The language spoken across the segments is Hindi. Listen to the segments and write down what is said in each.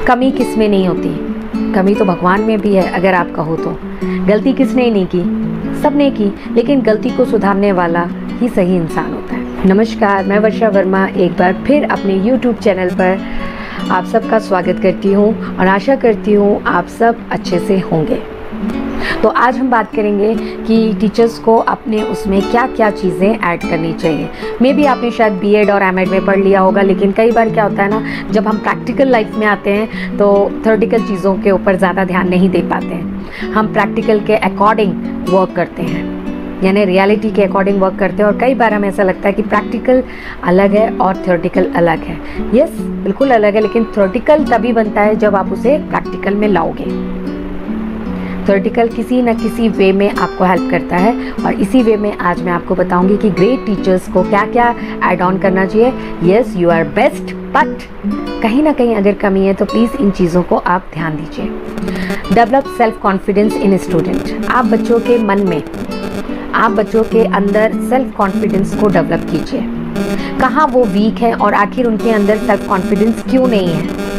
कमी किस में नहीं होती? कमी तो भगवान में भी है अगर आप कहो तो। गलती किसने नहीं की? सबने की, लेकिन गलती को सुधारने वाला ही सही इंसान होता है। नमस्कार, मैं वर्षा वर्मा एक बार फिर अपने YouTube चैनल पर आप सबका स्वागत करती हूँ और आशा करती हूँ आप सब अच्छे से होंगे। तो आज हम बात करेंगे कि टीचर्स को अपने उसमें क्या क्या चीज़ें ऐड करनी चाहिए। मे बी आपने शायद बीएड और एमएड में पढ़ लिया होगा, लेकिन कई बार क्या होता है ना, जब हम प्रैक्टिकल लाइफ में आते हैं तो थ्योरेटिकल चीज़ों के ऊपर ज़्यादा ध्यान नहीं दे पाते हैं। हम प्रैक्टिकल के अकॉर्डिंग वर्क करते हैं, यानी रियलिटी के अकॉर्डिंग वर्क करते हैं, और कई बार हमें ऐसा लगता है कि प्रैक्टिकल अलग है और थ्योरेटिकल अलग है। यस, बिल्कुल अलग है, लेकिन थ्योरेटिकल तभी बनता है जब आप उसे प्रैक्टिकल में लाओगे। थ्योरेटिकल किसी न किसी वे में आपको हेल्प करता है, और इसी वे में आज मैं आपको बताऊंगी कि ग्रेट टीचर्स को क्या क्या ऐड ऑन करना चाहिए। Yes, you are best, but कहीं ना कहीं अगर कमी है तो प्लीज़ इन चीज़ों को आप ध्यान दीजिए। Develop self confidence in student. आप बच्चों के मन में, आप बच्चों के अंदर सेल्फ कॉन्फिडेंस को डेवलप कीजिए। कहाँ वो वीक है और आखिर उनके अंदर सेल्फ कॉन्फिडेंस क्यों नहीं है,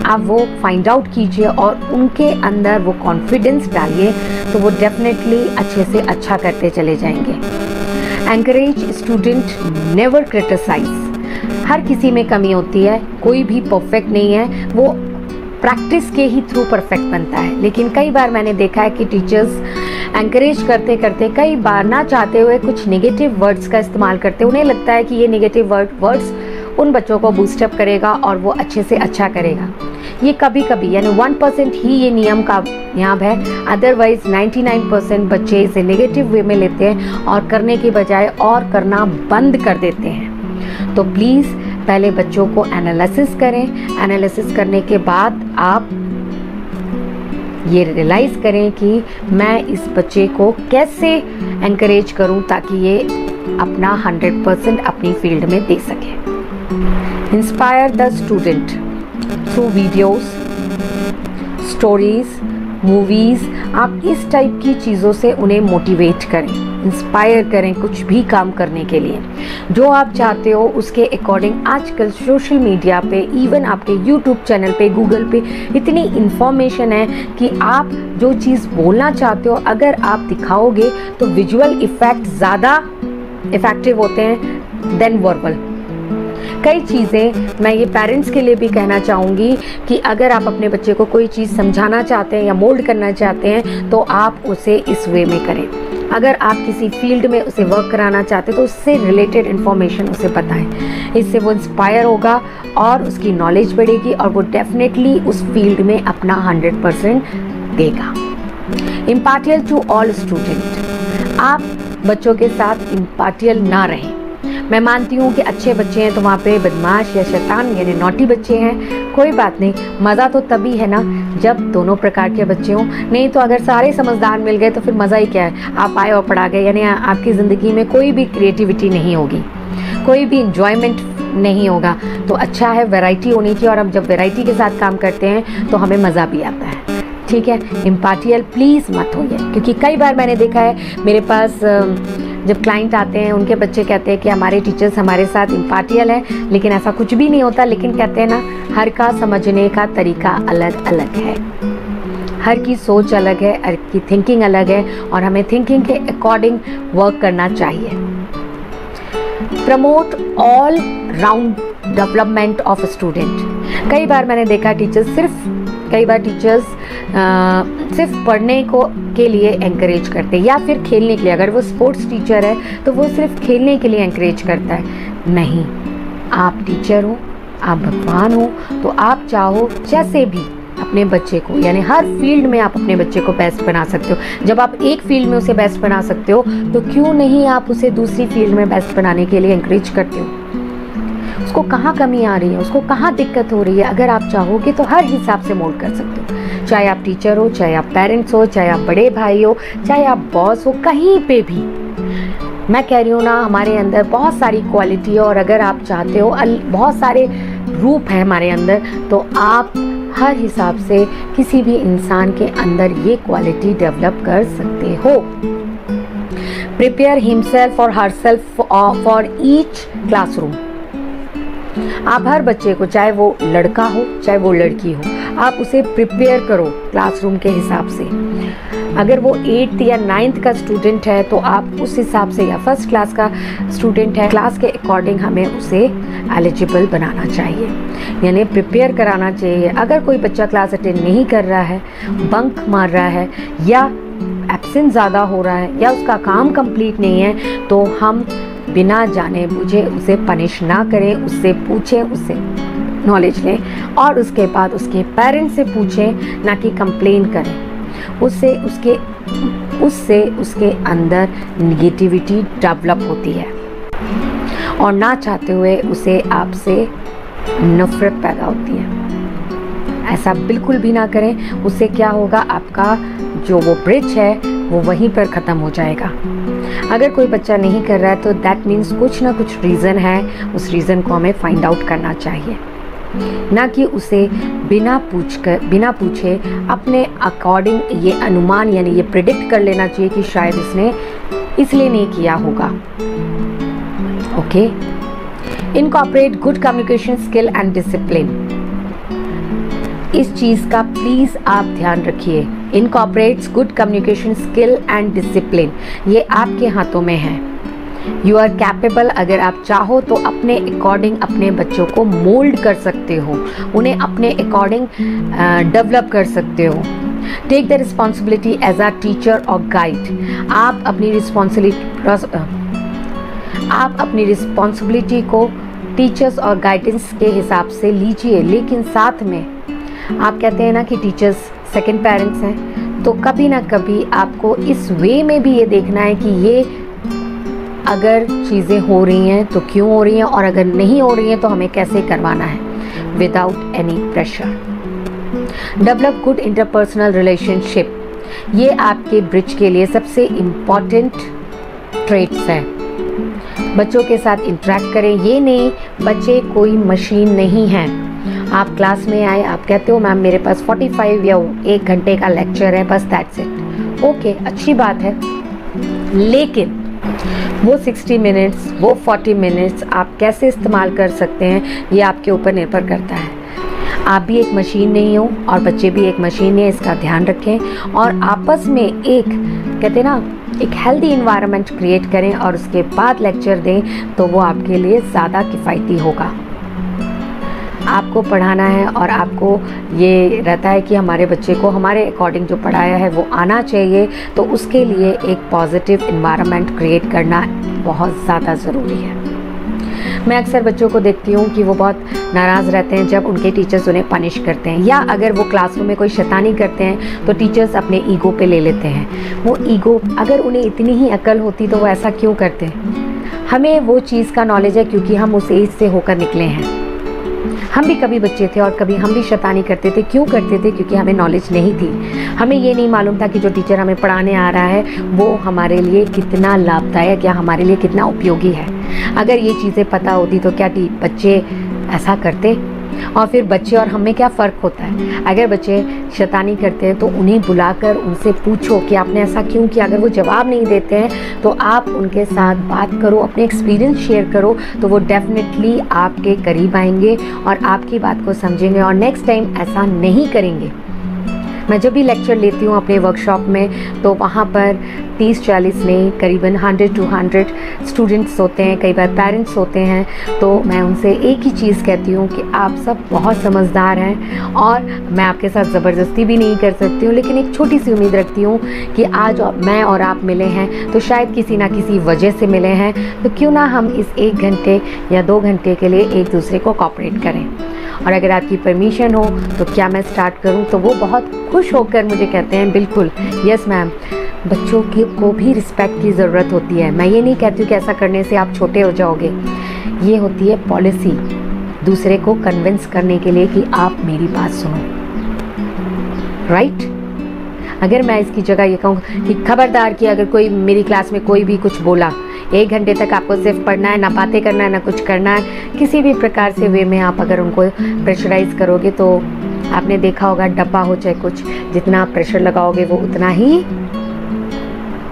आप वो फाइंड आउट कीजिए और उनके अंदर वो कॉन्फिडेंस डालिए, तो वो डेफिनेटली अच्छे से अच्छा करते चले जाएंगे। Encourage student, never criticise. हर किसी में कमी होती है, कोई भी परफेक्ट नहीं है, वो प्रैक्टिस के ही थ्रू परफेक्ट बनता है। लेकिन कई बार मैंने देखा है कि टीचर्स एनकरेज करते करते कई बार ना चाहते हुए कुछ नेगेटिव वर्ड्स का इस्तेमाल करते हैं। उन्हें लगता है कि ये नेगेटिव वर्ड्स उन बच्चों को बूस्टअप करेगा और वो अच्छे से अच्छा करेगा। ये कभी कभी, यानी 1% ही ये नियम का यहाँ है, अदरवाइज 99% बच्चे इसे नेगेटिव वे में लेते हैं और करने की बजाय और करना बंद कर देते हैं। तो प्लीज़ पहले बच्चों को एनालिसिस करें। एनालिसिस करने के बाद आप ये रियलाइज़ करें कि मैं इस बच्चे को कैसे एनकरेज करूं ताकि ये अपना 100% अपनी फील्ड में दे सके। Inspire the student through videos, stories, movies. आप इस टाइप की चीज़ों से उन्हें मोटिवेट करें, इंस्पायर करें कुछ भी काम करने के लिए। जो आप चाहते हो उसके अकॉर्डिंग आजकल सोशल मीडिया पे, इवन आपके यूट्यूब चैनल पे, गूगल पे इतनी इन्फॉर्मेशन है कि आप जो चीज़ बोलना चाहते हो अगर आप दिखाओगे तो विजुअल इफ़ेक्ट ज़्यादा इफ़ेक्टिव होते हैं देन वर्बल। कई चीज़ें मैं ये पेरेंट्स के लिए भी कहना चाहूँगी कि अगर आप अपने बच्चे को कोई चीज़ समझाना चाहते हैं या मोल्ड करना चाहते हैं तो आप उसे इस वे में करें। अगर आप किसी फील्ड में उसे वर्क कराना चाहते हैं तो उससे रिलेटेड इन्फॉर्मेशन उसे बताएं। इससे वो इंस्पायर होगा और उसकी नॉलेज बढ़ेगी और वो डेफिनेटली उस फील्ड में अपना 100% देगा। इम्पार्टियल टू ऑल स्टूडेंट। आप बच्चों के साथ इम्पार्टियल ना रहें। मैं मानती हूँ कि अच्छे बच्चे हैं तो वहाँ पे बदमाश या शैतान यानी नॉटी बच्चे हैं, कोई बात नहीं। मज़ा तो तभी है ना जब दोनों प्रकार के बच्चे हों। नहीं तो अगर सारे समझदार मिल गए तो फिर मज़ा ही क्या है, आप आए और पढ़ा गए, यानी आपकी ज़िंदगी में कोई भी क्रिएटिविटी नहीं होगी, कोई भी इंजॉयमेंट नहीं होगा। तो अच्छा है वैरायटी होनी चाहिए, और हम जब वैरायटी के साथ काम करते हैं तो हमें मज़ा भी आता है। ठीक है, इम्पार्टियल प्लीज़ मत होइए, क्योंकि कई बार मैंने देखा है मेरे पास जब क्लाइंट आते हैं उनके बच्चे कहते हैं कि हमारे टीचर्स हमारे साथ इम्पार्टियल हैं, लेकिन ऐसा कुछ भी नहीं होता। लेकिन कहते हैं ना, हर का समझने का तरीका अलग अलग है, हर की सोच अलग है, हर की थिंकिंग अलग है, और हमें थिंकिंग के अकॉर्डिंग वर्क करना चाहिए। Promote all round development of student. कई बार मैंने देखा टीचर्स सिर्फ पढ़ने के लिए एंकरेज करते हैं या फिर खेलने के लिए। अगर वो स्पोर्ट्स टीचर है तो वो सिर्फ खेलने के लिए एंकरेज करता है। नहीं, आप टीचर हो, आप भगवान हो, तो आप चाहो जैसे भी अपने बच्चे को, यानी हर फील्ड में आप अपने बच्चे को बेस्ट बना सकते हो। जब आप एक फील्ड में उसे बेस्ट बना सकते हो तो क्यों नहीं आप उसे दूसरी फील्ड में बेस्ट बनाने के लिए एंकरेज करते हो। उसको कहाँ कमी आ रही है, उसको कहाँ दिक्कत हो रही है, अगर आप चाहोगे तो हर हिसाब से मोल्ड कर सकते हो। चाहे आप टीचर हो, चाहे आप पेरेंट्स हो, चाहे आप बड़े भाई हो, चाहे आप बॉस हो, कहीं पे भी। मैं कह रही हूँ ना, हमारे अंदर बहुत सारी क्वालिटी है, और अगर आप चाहते हो, बहुत सारे रूप है हमारे अंदर, तो आप हर हिसाब से किसी भी इंसान के अंदर ये क्वालिटी डेवलप कर सकते हो। प्रिपेयर हिमसेल्फ और हरसेल्फ फॉर ईच क्लासरूम। आप हर बच्चे को, चाहे वो लड़का हो चाहे वो लड़की हो, आप उसे प्रिपेयर करो क्लासरूम के हिसाब से। अगर वो 8th या 9th का स्टूडेंट है तो आप उस हिसाब से, या फर्स्ट क्लास का स्टूडेंट है, क्लास के अकॉर्डिंग हमें उसे एलिजिबल बनाना चाहिए, यानी प्रिपेयर कराना चाहिए। अगर कोई बच्चा क्लास अटेंड नहीं कर रहा है, बंक मार रहा है, या एब्सेंट ज़्यादा हो रहा है, या उसका काम कंप्लीट नहीं है, तो हम बिना जाने बुझे उसे पनिश ना करें, उससे पूछें, उससे नॉलेज लें और उसके बाद उसके पेरेंट्स से पूछें, ना कि कंप्लेन करें। उससे उसके अंदर निगेटिविटी डेवलप होती है और ना चाहते हुए उसे आपसे नफरत पैदा होती है। ऐसा बिल्कुल भी ना करें, उससे क्या होगा, आपका जो वो ब्रिज है वो वहीं पर ख़त्म हो जाएगा। अगर कोई बच्चा नहीं कर रहा है तो दैट मीन्स कुछ ना कुछ रीज़न है, उस रीज़न को हमें फाइंड आउट करना चाहिए, ना कि उसे बिना पूछे अपने अकॉर्डिंग ये अनुमान यानी ये प्रिडिक्ट कर लेना चाहिए कि शायद इसने इसलिए नहीं किया होगा। Okay, incorporate good communication skill and discipline. इस चीज़ का प्लीज़ आप ध्यान रखिए। Incorporates good communication skill and discipline, ये आपके हाथों में है। यू आर कैपेबल, अगर आप चाहो तो अपने अकॉर्डिंग अपने बच्चों को मोल्ड कर सकते हो, उन्हें अपने अकॉर्डिंग डेवलप कर सकते हो। Take the responsibility as a teacher और गाइड। आप अपनी रिस्पॉन्सिबिलिटी को टीचर्स और गाइडेंस के हिसाब से लीजिए, लेकिन साथ में आप कहते हैं ना कि टीचर्स सेकंड पेरेंट्स हैं, तो कभी ना कभी आपको इस वे में भी ये देखना है कि ये अगर चीज़ें हो रही हैं तो क्यों हो रही हैं, और अगर नहीं हो रही हैं तो हमें कैसे करवाना है without any pressure. Develop good interpersonal relationship, ये आपके ब्रिज के लिए सबसे इम्पॉर्टेंट ट्रेट्स हैं। बच्चों के साथ इंटरेक्ट करें, ये नहीं बच्चे कोई मशीन नहीं हैं। आप क्लास में आए, आप कहते हो मैम मेरे पास 45 या 1 घंटे का लेक्चर है, बस दैट्स इट। ओके, अच्छी बात है, लेकिन वो 60 मिनट्स, वो 40 मिनट्स आप कैसे इस्तेमाल कर सकते हैं, ये आपके ऊपर निर्भर करता है। आप भी एक मशीन नहीं हो और बच्चे भी एक मशीन नहीं है, इसका ध्यान रखें और आपस में एक, कहते हैं ना, एक हेल्दी इन्वायरमेंट क्रिएट करें और उसके बाद लेक्चर दें, तो वो आपके लिए ज़्यादा किफ़ायती होगा। आपको पढ़ाना है और आपको ये रहता है कि हमारे बच्चे को हमारे अकॉर्डिंग जो पढ़ाया है वो आना चाहिए, तो उसके लिए एक पॉजिटिव इन्वायरमेंट क्रिएट करना बहुत ज़्यादा ज़रूरी है। मैं अक्सर बच्चों को देखती हूँ कि वो बहुत नाराज़ रहते हैं जब उनके टीचर्स उन्हें पनिश करते हैं, या अगर वो क्लासरूम में कोई शैतानी करते हैं तो टीचर्स अपने ईगो पे ले लेते हैं। वो ईगो, अगर उन्हें इतनी ही अकल होती तो वो ऐसा क्यों करते? हमें वो चीज़ का नॉलेज है क्योंकि हम उस एज से होकर निकले हैं। हम भी कभी बच्चे थे और कभी हम भी शैतानी करते थे। क्यों करते थे? क्योंकि हमें नॉलेज नहीं थी। हमें ये नहीं मालूम था कि जो टीचर हमें पढ़ाने आ रहा है वो हमारे लिए कितना लाभदायक या हमारे लिए कितना उपयोगी है। अगर ये चीज़ें पता होती तो क्या बच्चे ऐसा करते? और फिर बच्चे और हमें क्या फ़र्क होता है? अगर बच्चे शैतानी करते हैं तो उन्हें बुलाकर उनसे पूछो कि आपने ऐसा क्यों किया। अगर वो जवाब नहीं देते हैं तो आप उनके साथ बात करो, अपने एक्सपीरियंस शेयर करो, तो वो डेफिनेटली आपके करीब आएंगे और आपकी बात को समझेंगे और नेक्स्ट टाइम ऐसा नहीं करेंगे। मैं जब भी लेक्चर लेती हूँ अपने वर्कशॉप में तो वहाँ पर 30-40 नहीं, करीबन 100 to 100 स्टूडेंट्स होते हैं, कई बार पेरेंट्स होते हैं। तो मैं उनसे एक ही चीज़ कहती हूँ कि आप सब बहुत समझदार हैं और मैं आपके साथ ज़बरदस्ती भी नहीं कर सकती हूँ, लेकिन एक छोटी सी उम्मीद रखती हूँ कि आज मैं और आप मिले हैं तो शायद किसी ना किसी वजह से मिले हैं, तो क्यों ना हम इस 1 घंटे या 2 घंटे के लिए एक दूसरे को कोऑपरेट करें। और अगर आपकी परमिशन हो तो क्या मैं स्टार्ट करूं? तो वो बहुत खुश होकर मुझे कहते हैं बिल्कुल, यस मैम। बच्चों को भी रिस्पेक्ट की ज़रूरत होती है। मैं ये नहीं कहती हूँ कि ऐसा करने से आप छोटे हो जाओगे। ये होती है पॉलिसी, दूसरे को कन्विंस करने के लिए कि आप मेरी बात सुनो, राइट? अगर मैं इसकी जगह ये कहूँ कि खबरदार कि अगर कोई मेरी क्लास में कोई भी कुछ बोला, 1 घंटे तक आपको सिर्फ पढ़ना है, ना बातें करना है, ना कुछ करना है, किसी भी प्रकार से वे में आप अगर उनको प्रेशराइज करोगे तो आपने देखा होगा डब्बा हो चाहे कुछ, जितना आप प्रेशर लगाओगे वो उतना ही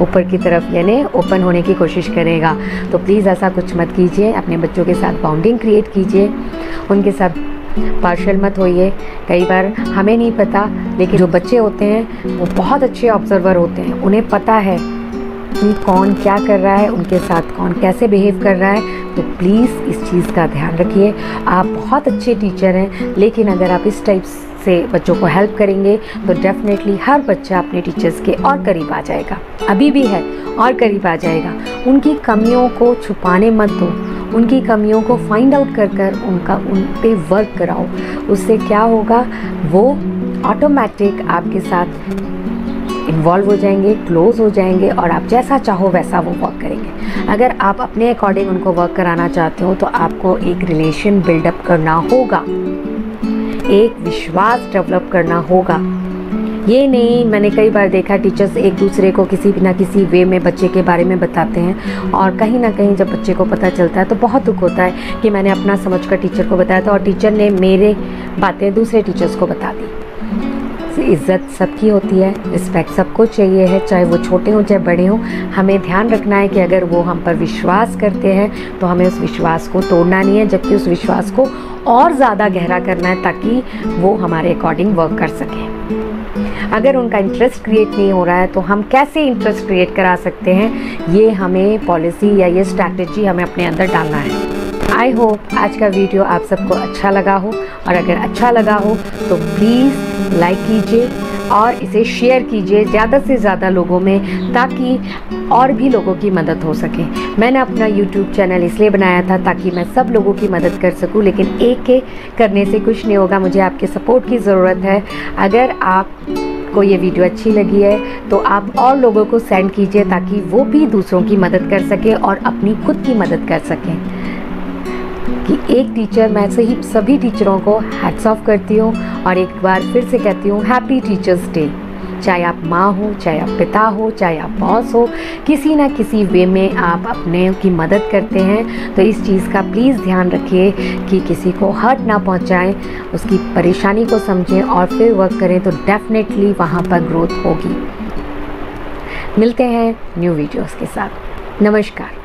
ऊपर की तरफ यानी ओपन होने की कोशिश करेगा। तो प्लीज़ ऐसा कुछ मत कीजिए। अपने बच्चों के साथ बॉन्डिंग क्रिएट कीजिए, उनके साथ पार्शियल मत होइए। कई बार हमें नहीं पता, लेकिन जो बच्चे होते हैं वो बहुत अच्छे ऑब्जर्वर होते हैं। उन्हें पता है कि कौन क्या कर रहा है, उनके साथ कौन कैसे बिहेव कर रहा है। तो प्लीज़ इस चीज़ का ध्यान रखिए। आप बहुत अच्छे टीचर हैं, लेकिन अगर आप इस टाइप से बच्चों को हेल्प करेंगे तो डेफिनेटली हर बच्चा अपने टीचर्स के और करीब आ जाएगा। अभी भी है और करीब आ जाएगा। उनकी कमियों को छुपाने मत दो, उनकी कमियों को फाइंड आउट कर कर उन पे वर्क कराओ। उससे क्या होगा, वो ऑटोमेटिक आपके साथ इन्वॉल्व हो जाएंगे, क्लोज हो जाएंगे और आप जैसा चाहो वैसा वो वर्क करेंगे। अगर आप अपने अकॉर्डिंग उनको वर्क कराना चाहते हो तो आपको एक रिलेशन बिल्डअप करना होगा, एक विश्वास डेवलप करना होगा। ये नहीं, मैंने कई बार देखा टीचर्स एक दूसरे को किसी ना किसी वे में बच्चे के बारे में बताते हैं और कहीं ना कहीं जब बच्चे को पता चलता है तो बहुत दुख होता है कि मैंने अपना समझकर टीचर को बताया था और टीचर ने मेरे बातें दूसरे टीचर्स को बता दी। इज़्ज़त सबकी होती है, रिस्पेक्ट सबको चाहिए है, चाहे वो छोटे हों चाहे बड़े हों। हमें ध्यान रखना है कि अगर वो हम पर विश्वास करते हैं तो हमें उस विश्वास को तोड़ना नहीं है, जबकि उस विश्वास को और ज़्यादा गहरा करना है ताकि वो हमारे अकॉर्डिंग वर्क कर सकें। अगर उनका इंटरेस्ट क्रिएट नहीं हो रहा है तो हम कैसे इंटरेस्ट क्रिएट करा सकते हैं, ये हमें पॉलिसी या ये स्ट्रैटेजी हमें अपने अंदर डालना है। आई होप आज का वीडियो आप सबको अच्छा लगा हो, और अगर अच्छा लगा हो तो प्लीज़ लाइक कीजिए और इसे शेयर कीजिए ज़्यादा से ज़्यादा लोगों में, ताकि और भी लोगों की मदद हो सके। मैंने अपना YouTube चैनल इसलिए बनाया था ताकि मैं सब लोगों की मदद कर सकूं, लेकिन एक के करने से कुछ नहीं होगा। मुझे आपके सपोर्ट की ज़रूरत है। अगर आपको ये वीडियो अच्छी लगी है तो आप और लोगों को सेंड कीजिए ताकि वो भी दूसरों की मदद कर सकें और अपनी खुद की मदद कर सकें। कि एक टीचर, मैं सभी टीचरों को हैट्स ऑफ करती हूँ और एक बार फिर से कहती हूँ हैप्पी टीचर्स डे। चाहे आप माँ हो, चाहे आप पिता हो, चाहे आप बॉस हो, किसी ना किसी वे में आप अपने की मदद करते हैं। तो इस चीज़ का प्लीज़ ध्यान रखिए कि किसी को हर्ट ना पहुँचाएं, उसकी परेशानी को समझें और फिर वर्क करें, तो डेफिनेटली वहाँ पर ग्रोथ होगी। मिलते हैं न्यू वीडियोज़ के साथ। नमस्कार।